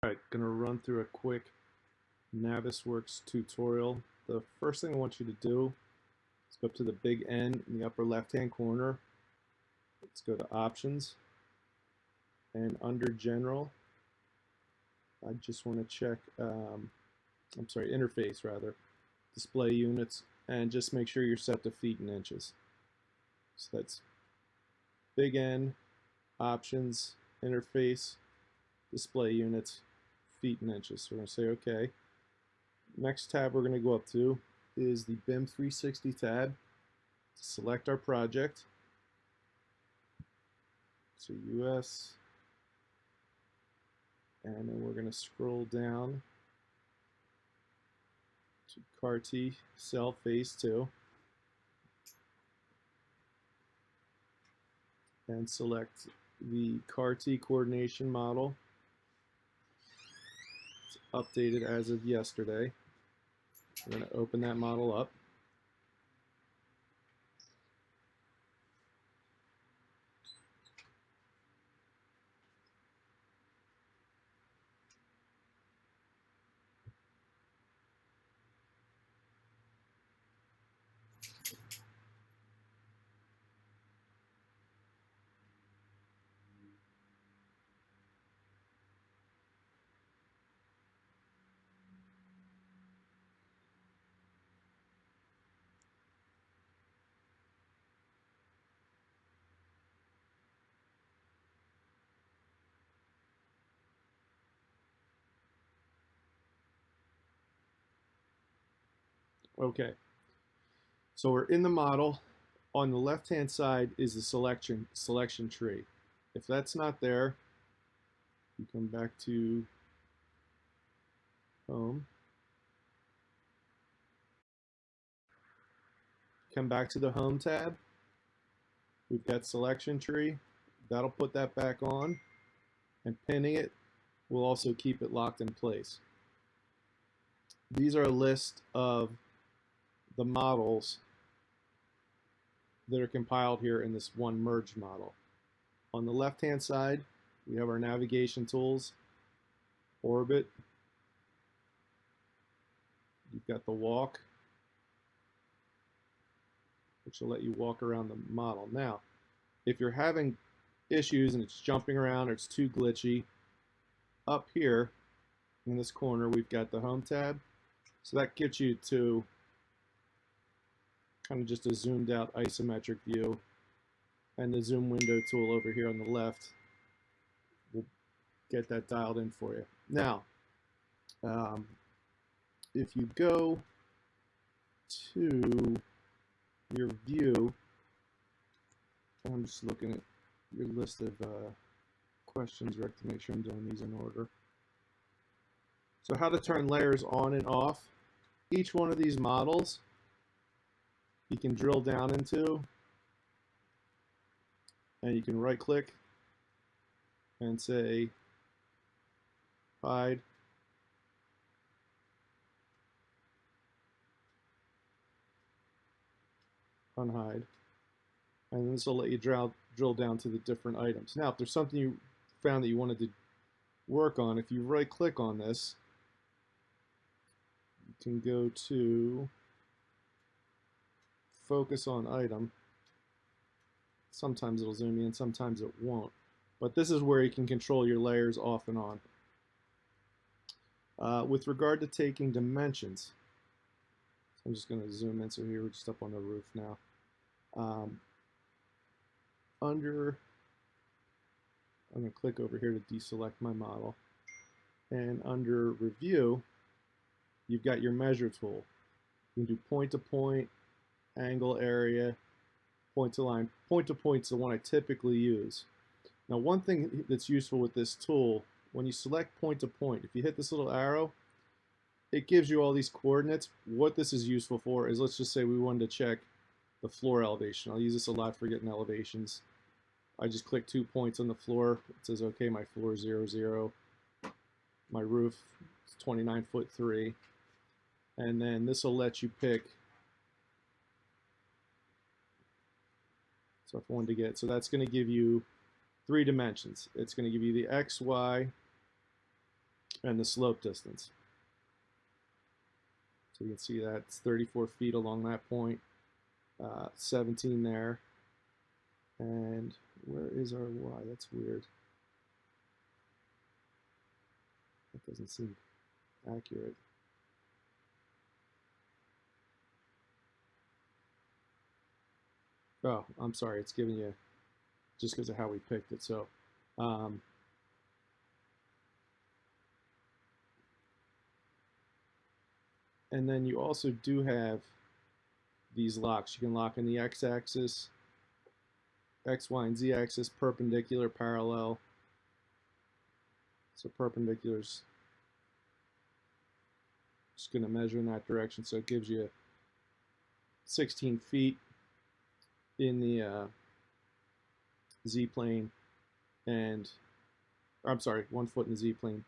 Alright, gonna run through a quick Navisworks tutorial. The first thing I want you to do is go up to the big N in the upper left hand corner. Let's go to Options, and under General I just want to check Interface rather, Display Units, and just make sure you're set to feet and inches. So that's big N, Options, Interface, Display Units, feet and inches. So we're going to say OK. Next tab we're going to go up to is the BIM 360 tab. Select our project. So US, and then we're going to scroll down to CAR-T cell phase 2 and select the CAR-T coordination model. It's updated as of yesterday. We're going to open that model up. Okay, so we're in the model. On the left hand side is the selection tree. If that's not there, you come back to Home, come back to the Home tab. We've got selection tree. That'll put that back on, and pinning it will also keep it locked in place. These are a list of the models that are compiled here in this one merged model. On the left hand side we have our navigation tools, orbit, you've got the walk, which will let you walk around the model. Now if you're having issues and it's jumping around or it's too glitchy, up here in this corner we've got the Home tab, so that gets you to kind of just a zoomed out isometric view, and the zoom window tool over here on the left will get that dialed in for you. Now if you go to your view, I'm just looking at your list of questions, Rick, to make sure I'm doing these in order. So how to turn layers on and off. Each one of these models you can drill down into, and you can right click and say hide, unhide, and this will let you drill down to the different items. Now if there's something you found that you wanted to work on, if you right click on this, you can go to focus on item. Sometimes it'll zoom in, sometimes it won't, but this is where you can control your layers off and on. With regard to taking dimensions, I'm just going to zoom in. So here we're just up on the roof now. I'm going to click over here to deselect my model, and under review you've got your measure tool. You can do point to point, angle, area, point to line. Point to point is the one I typically use. Now one thing that's useful with this tool, when you select point to point, if you hit this little arrow, it gives you all these coordinates. What this is useful for is, let's just say we wanted to check the floor elevation. I'll use this a lot for getting elevations. I just click 2 points on the floor. It says, okay, my floor is 0, 0. My roof is 29'3", and then this will let you pick. So if I wanted to get, so that's going to give you 3 dimensions. It's going to give you the X, Y, and the slope distance. So you can see that's 34 feet along that point, 17 there. And where is our Y? That's weird. That doesn't seem accurate. Oh, I'm sorry. It's giving you just because of how we picked it. So, and then you also do have these locks. You can lock in the x-axis, x, y, and z-axis, perpendicular, parallel. So perpendicular is just going to measure in that direction. So it gives you 16 feet in the z-plane, and I'm sorry, 1 foot in the z-plane,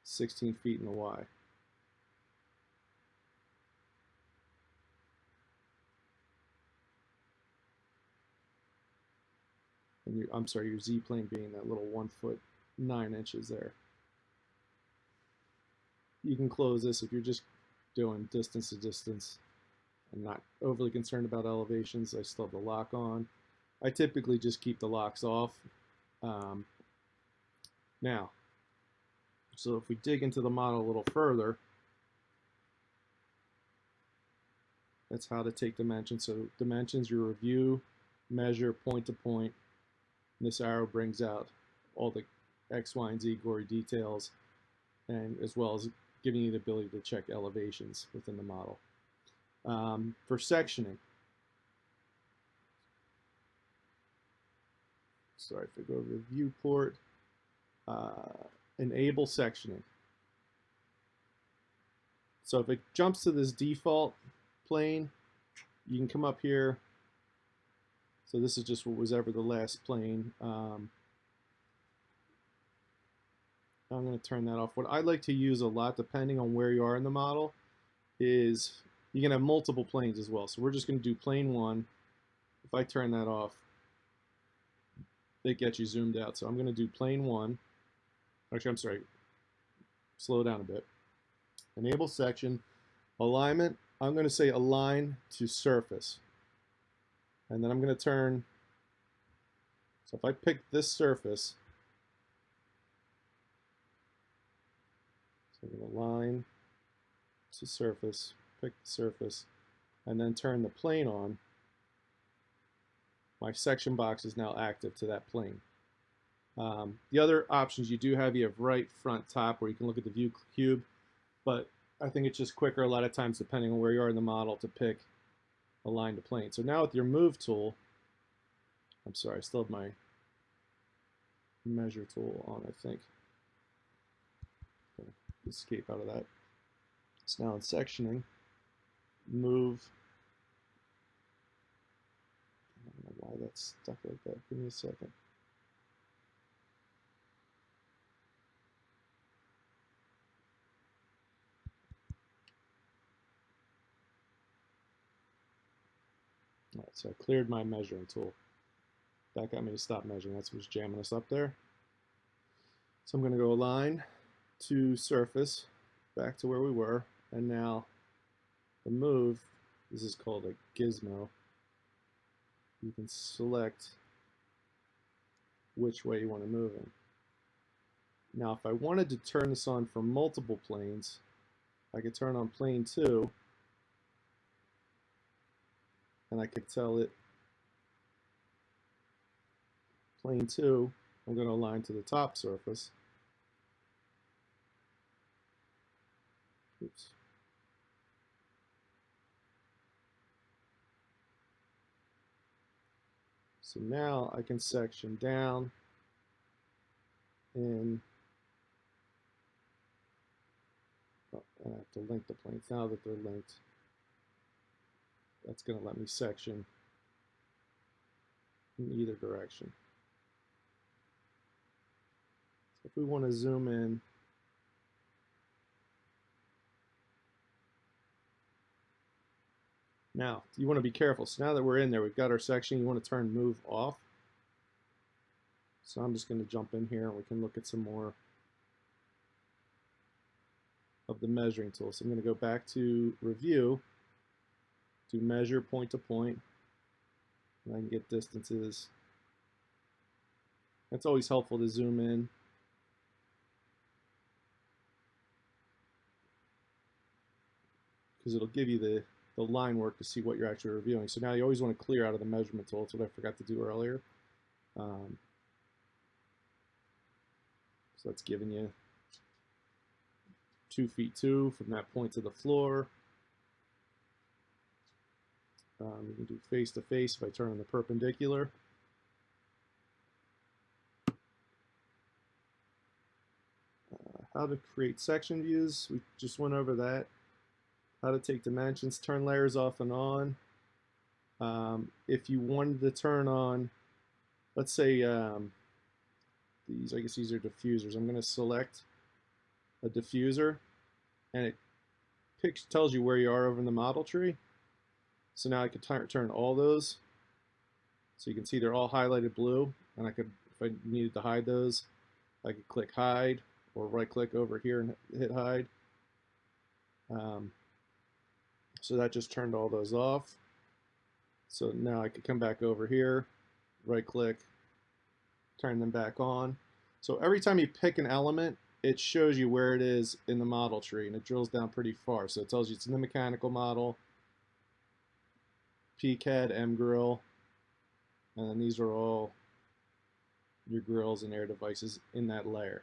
16 feet in the y. And I'm sorry, your z-plane being that little 1 foot 9 inches there. You can close this if you're just doing distance to distance. I'm not overly concerned about elevations. I still have the lock on. I typically just keep the locks off. Now, so if we dig into the model a little further, that's how to take dimensions. So dimensions, you review, measure, point to point. And this arrow brings out all the X, Y, and Z gory details, and as well as giving you the ability to check elevations within the model. For sectioning, sorry, if I go over to viewport, enable sectioning. So if it jumps to this default plane, you can come up here. So this is just what was ever the last plane. I'm going to turn that off. What I like to use a lot, depending on where you are in the model, is you can have multiple planes as well. So we're just going to do plane 1. If I turn that off, it gets you zoomed out. So I'm going to do plane 1. Actually, I'm sorry. Slow down a bit. Enable section. Alignment, I'm going to say align to surface. And then I'm going to turn. So if I pick this surface, so I'm going to align to surface, pick the surface, and then turn the plane on. My section box is now active to that plane. The other options you do have, you have right, front, top, where you can look at the view cube, but I think it's just quicker a lot of times, depending on where you are in the model, to pick align to plane. So now with your move tool, I'm sorry, I still have my measure tool on, I think. Escape out of that. It's now in sectioning. Move. I don't know why that's stuck like that. Give me a second. All right, so I cleared my measuring tool. That got me to stop measuring. That's what's jamming us up there. So I'm going to go align to surface, back to where we were, and now the move, this is called a gizmo. You can select which way you want to move in. Now if I wanted to turn this on for multiple planes, I could turn on plane 2, and I could tell it plane 2, I'm going to align to the top surface. Oops. So now I can section down in, oh, I have to link the planes. Now that they're linked, that's going to let me section in either direction. So if we want to zoom in, now you want to be careful. So now that we're in there, we've got our section, you want to turn move off. So I'm just going to jump in here and we can look at some more of the measuring tool. So I'm going to go back to review, to measure point to point, and I can get distances. It's always helpful to zoom in. Because it'll give you the line work to see what you're actually reviewing. So now you always want to clear out of the measurement tool. That's what I forgot to do earlier. So that's giving you 2 feet 2 from that point to the floor. You can do face to face if I turn on the perpendicular. How to create section views, we just went over that. How to take dimensions, turn layers off and on. If you wanted to turn on, let's say these, I guess these are diffusers. I'm going to select a diffuser, and it tells you where you are over in the model tree. So now I could turn all those. So you can see they're all highlighted blue, and I could, if I needed to hide those, I could click hide or right click over here and hit hide. So that just turned all those off. So now I could come back over here, right click, turn them back on. So every time you pick an element, it shows you where it is in the model tree, and it drills down pretty far. So it tells you it's in the mechanical model, PCAD, M grill, and then these are all your grills and air devices in that layer.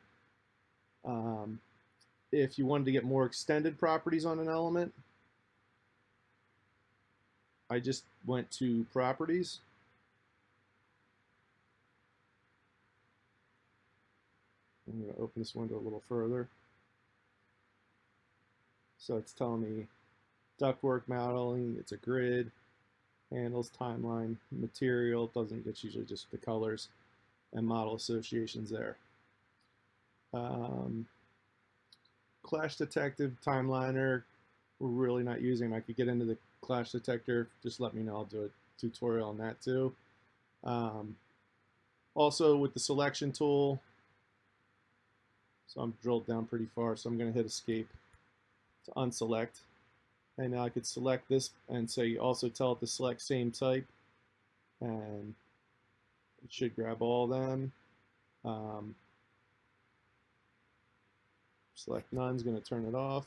If you wanted to get more extended properties on an element, I just went to properties. I'm going to open this window a little further. So it's telling me ductwork modeling, it's a grid, handles, timeline, material, it's usually just the colors and model associations there. Clash detective, timeliner, we're really not using. I could get into the clash detector, just let me know, I'll do a tutorial on that too. Also with the selection tool, so I'm drilled down pretty far, so I'm going to hit escape to unselect. And now I could select this and say also tell it to select same type, and it should grab all of them. Select none is going to turn it off.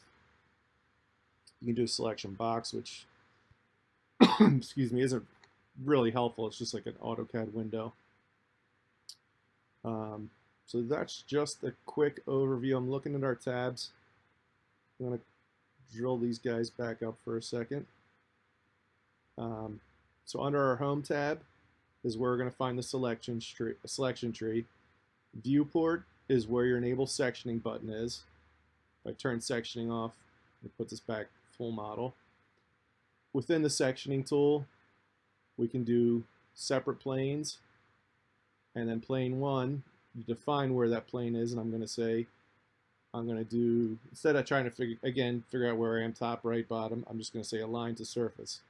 You can do a selection box, which excuse me, isn't really helpful. It's just like an AutoCAD window. So that's just a quick overview. I'm looking at our tabs. I'm going to drill these guys back up for a second. So under our Home tab is where we're going to find the selection tree. Viewport is where your Enable Sectioning button is. If I turn sectioning off, it puts us back full model. Within the sectioning tool, we can do separate planes, and then plane 1, you define where that plane is, and I'm going to say, I'm going to do, instead of trying to figure out where I am, top, right, bottom, I'm just going to say align to surface.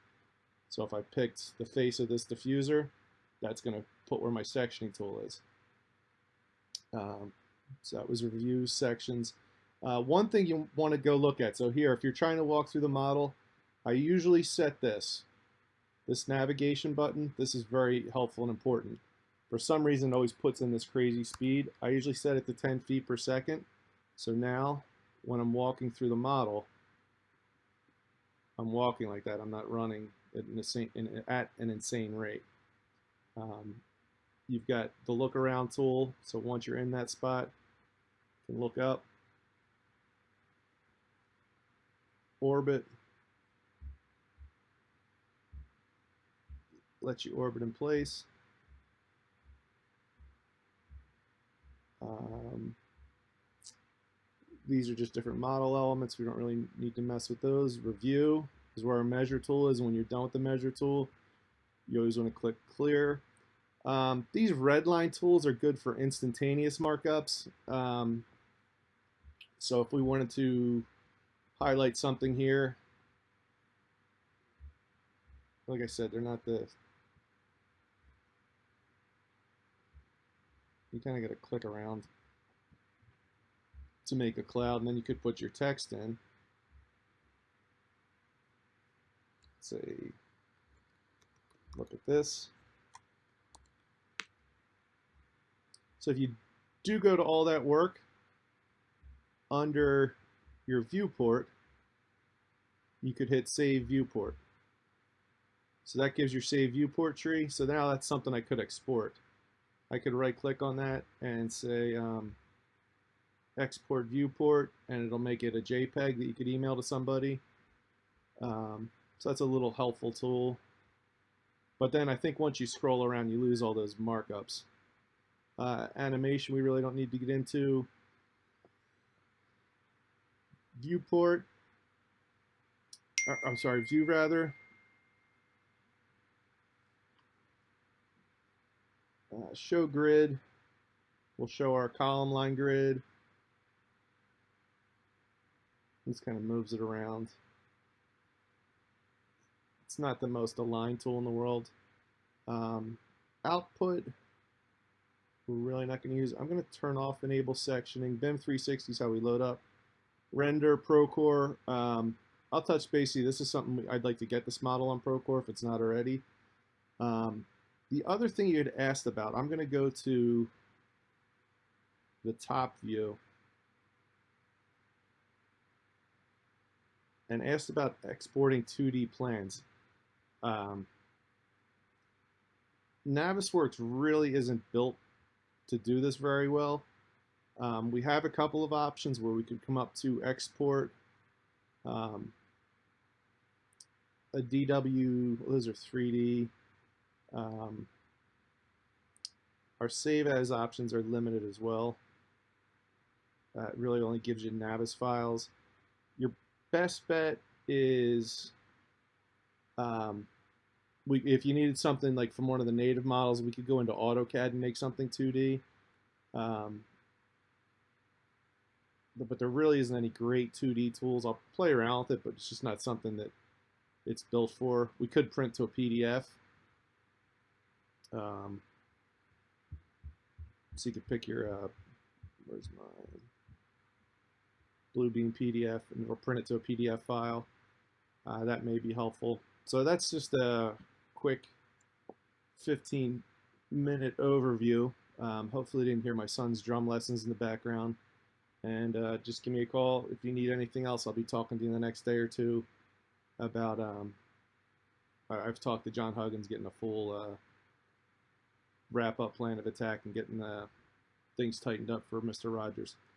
So if I picked the face of this diffuser, that's going to put where my sectioning tool is. So that was review sections. One thing you want to go look at, so here, if you're trying to walk through the model, I usually set this navigation button. This is very helpful and important. For some reason, it always puts in this crazy speed. I usually set it to 10 feet per second. So now, when I'm walking through the model, I'm walking like that. I'm not running at an insane rate. You've got the look around tool. So once you're in that spot, you can look up, orbit, let you orbit in place. These are just different model elements. We don't really need to mess with those. Review is where our measure tool is. And when you're done with the measure tool, you always want to click clear. These red line tools are good for instantaneous markups. So if we wanted to highlight something here, like I said, they're not the, you kind of got to click around. to make a cloud, and then you could put your text in. Say, look at this. So if you do go to all that work under your viewport, you could hit Save Viewport. So that gives your Save Viewport tree. So now that's something I could export. I could right-click on that and say Export Viewport, and it'll make it a JPEG that you could email to somebody. So that's a little helpful tool. But then I think once you scroll around, you lose all those markups. Animation we really don't need to get into. Viewport, I'm sorry, view rather. Show grid, we'll show our column line grid. This kind of moves it around. It's not the most aligned tool in the world. Output, we're really not going to use. I'm going to turn off enable sectioning. BIM 360 is how we load up. Render, Procore. I'll touch base. This is something I'd like to get this model on Procore if it's not already. The other thing you had asked about, I'm going to go to the top view and asked about exporting 2D plans. Navisworks really isn't built to do this very well. We have a couple of options where we could come up to export a DW, those are 3D. Our save as options are limited as well. It really only gives you Navis files. Your best bet is if you needed something like from one of the native models, we could go into AutoCAD and make something 2D. But there really isn't any great 2D tools. I'll play around with it, but it's just not something that it's built for. We could print to a PDF. So you could pick your, where's my Bluebeam PDF, and it'll print it to a PDF file. That may be helpful. So that's just a quick 15-minute overview. Hopefully you didn't hear my son's drum lessons in the background. And just give me a call if you need anything else. I'll be talking to you the next day or two about, I've talked to John Huggins getting a full wrap-up plan of attack and getting things tightened up for Mr. Rogers.